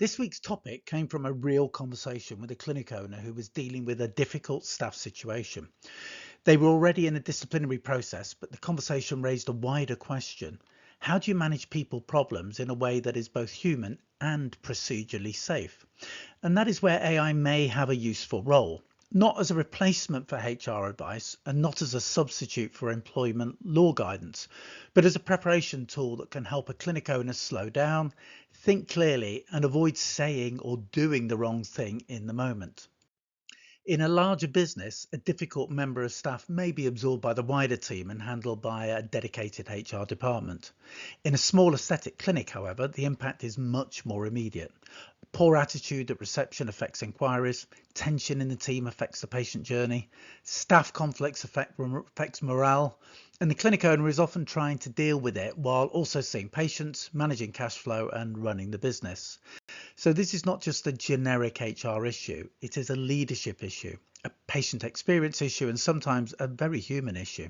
This week's topic came from a real conversation with a clinic owner who was dealing with a difficult staff situation. They were already in a disciplinary process, but the conversation raised a wider question. How do you manage people problems in a way that is both human and procedurally safe? And that is where AI may have a useful role, not as a replacement for HR advice and not as a substitute for employment law guidance, but as a preparation tool that can help a clinic owner slow down, think clearly, and avoid saying or doing the wrong thing in the moment. In a larger business, a difficult member of staff may be absorbed by the wider team and handled by a dedicated HR department. In a small aesthetic clinic, however, the impact is much more immediate. Poor attitude at reception affects inquiries, tension in the team affects the patient journey, staff conflicts affects morale, and the clinic owner is often trying to deal with it while also seeing patients, managing cash flow, and running the business. So this is not just a generic HR issue, it is a leadership issue, a patient experience issue, and sometimes a very human issue.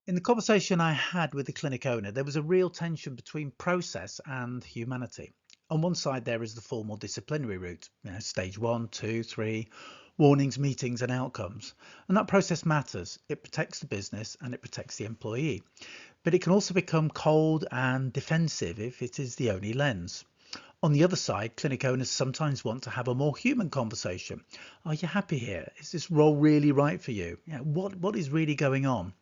In the conversation I had with the clinic owner, there was a real tension between process and humanity. On one side, there is the formal disciplinary route, stage 1, 2, 3, warnings, meetings, and outcomes. And that process matters. It protects the business and it protects the employee. But it can also become cold and defensive if it is the only lens. On the other side, clinic owners sometimes want to have a more human conversation. Are you happy here? Is this role really right for you? What is really going on?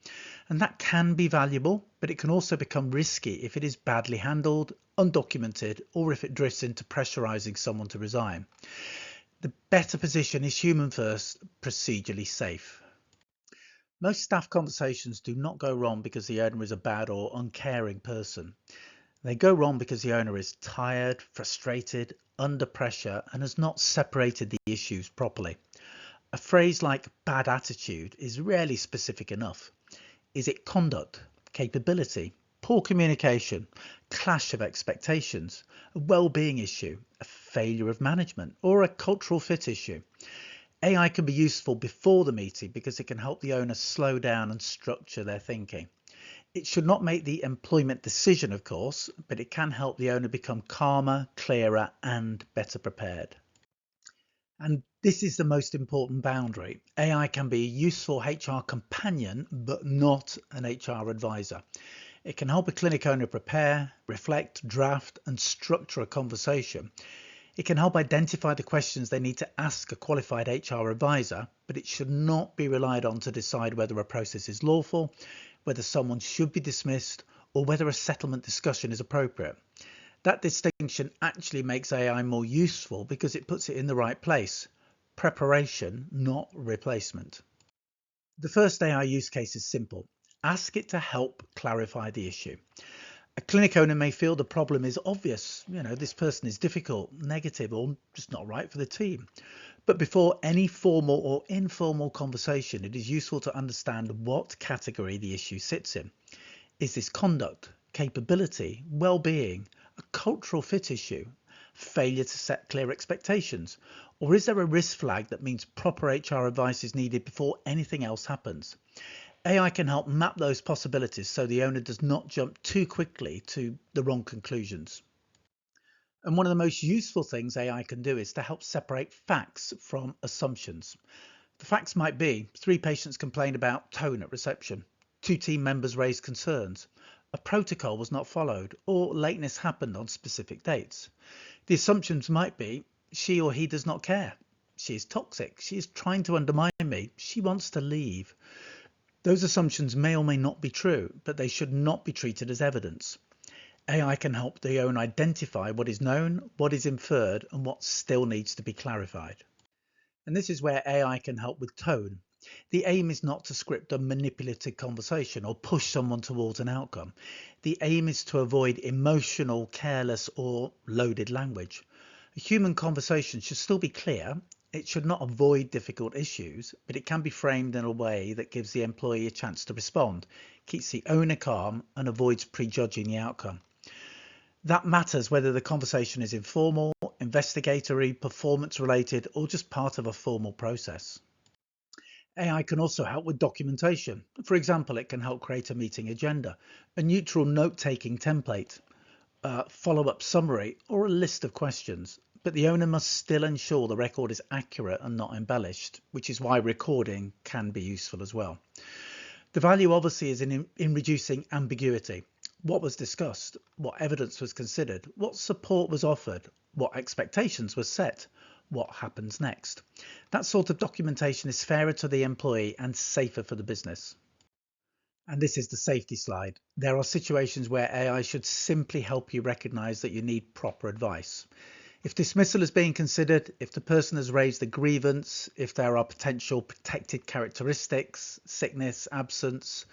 And that can be valuable, but it can also become risky if it is badly handled, undocumented, or if it drifts into pressurizing someone to resign. The better position is human first, procedurally safe. Most staff conversations do not go wrong because the owner is a bad or uncaring person. They go wrong because the owner is tired, frustrated, under pressure, and has not separated the issues properly. A phrase like bad attitude is rarely specific enough. Is it conduct, capability, poor communication, clash of expectations, a well-being issue, a failure of management, or a cultural fit issue? AI can be useful before the meeting because it can help the owner slow down and structure their thinking. It should not make the employment decision, of course, but it can help the owner become calmer, clearer, and better prepared. And this is the most important boundary. AI can be a useful HR companion, but not an HR advisor. It can help a clinic owner prepare, reflect, draft, and structure a conversation. It can help identify the questions they need to ask a qualified HR advisor, but it should not be relied on to decide whether a process is lawful, whether someone should be dismissed, or whether a settlement discussion is appropriate. That distinction actually makes AI more useful because it puts it in the right place. Preparation, not replacement. The first AI use case is simple. Ask it to help clarify the issue. A clinic owner may feel the problem is obvious. This person is difficult, negative, or just not right for the team. But before any formal or informal conversation, it is useful to understand what category the issue sits in. Is this conduct, capability, well-being, a cultural fit issue, failure to set clear expectations? Or is there a risk flag that means proper HR advice is needed before anything else happens? AI can help map those possibilities so the owner does not jump too quickly to the wrong conclusions. And one of the most useful things AI can do is to help separate facts from assumptions. The facts might be 3 patients complained about tone at reception, 2 team members raised concerns, a protocol was not followed, or lateness happened on specific dates. The assumptions might be she or he does not care, she is toxic, she is trying to undermine me, she wants to leave. Those assumptions may or may not be true, but they should not be treated as evidence. AI can help the owner identify what is known, what is inferred, and what still needs to be clarified. And this is where AI can help with tone. The aim is not to script a manipulative conversation or push someone towards an outcome. The aim is to avoid emotional, careless, or loaded language. A human conversation should still be clear. It should not avoid difficult issues, but it can be framed in a way that gives the employee a chance to respond, keeps the owner calm, and avoids prejudging the outcome. That matters whether the conversation is informal, investigatory, performance related, or just part of a formal process. AI can also help with documentation. For example, it can help create a meeting agenda, a neutral note-taking template, follow-up summary, or a list of questions. but the owner must still ensure the record is accurate and not embellished, which is why recording can be useful as well. The value obviously is in reducing ambiguity. What was discussed? What evidence was considered? What support was offered? What expectations were set? What happens next? That sort of documentation is fairer to the employee and safer for the business. And this is the safety slide. There are situations where AI should simply help you recognize that you need proper advice. If dismissal is being considered, if the person has raised a grievance, if there are potential protected characteristics, sickness, absence,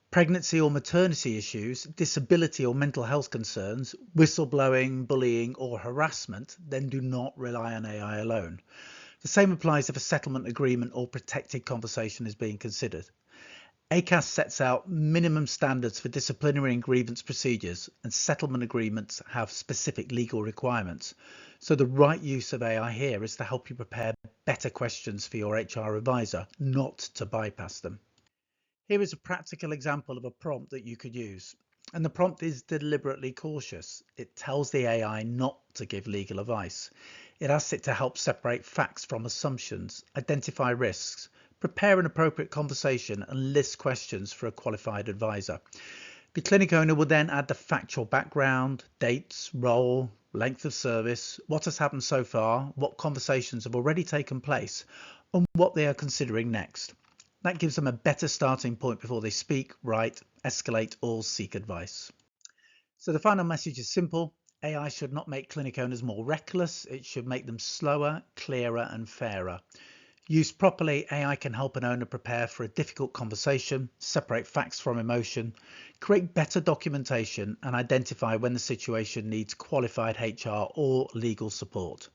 pregnancy or maternity issues, disability or mental health concerns, whistleblowing, bullying or harassment, then do not rely on AI alone. The same applies if a settlement agreement or protected conversation is being considered. ACAS sets out minimum standards for disciplinary and grievance procedures, and settlement agreements have specific legal requirements. So the right use of AI here is to help you prepare better questions for your HR advisor, not to bypass them. Here is a practical example of a prompt that you could use. And the prompt is deliberately cautious. It tells the AI not to give legal advice. It asks it to help separate facts from assumptions, identify risks, prepare an appropriate conversation, and list questions for a qualified advisor. The clinic owner will then add the factual background, dates, role, length of service, what has happened so far, what conversations have already taken place, and what they are considering next. That gives them a better starting point before they speak, write, escalate, or seek advice. So the final message is simple. AI should not make clinic owners more reckless. It should make them slower, clearer, and fairer. Used properly, AI can help an owner prepare for a difficult conversation, separate facts from emotion, create better documentation, and identify when the situation needs qualified HR or legal support.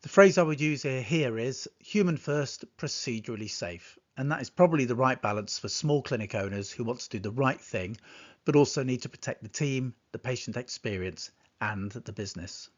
The phrase I would use here is human first, procedurally safe. And that is probably the right balance for small clinic owners who want to do the right thing, but also need to protect the team, the patient experience, and the business.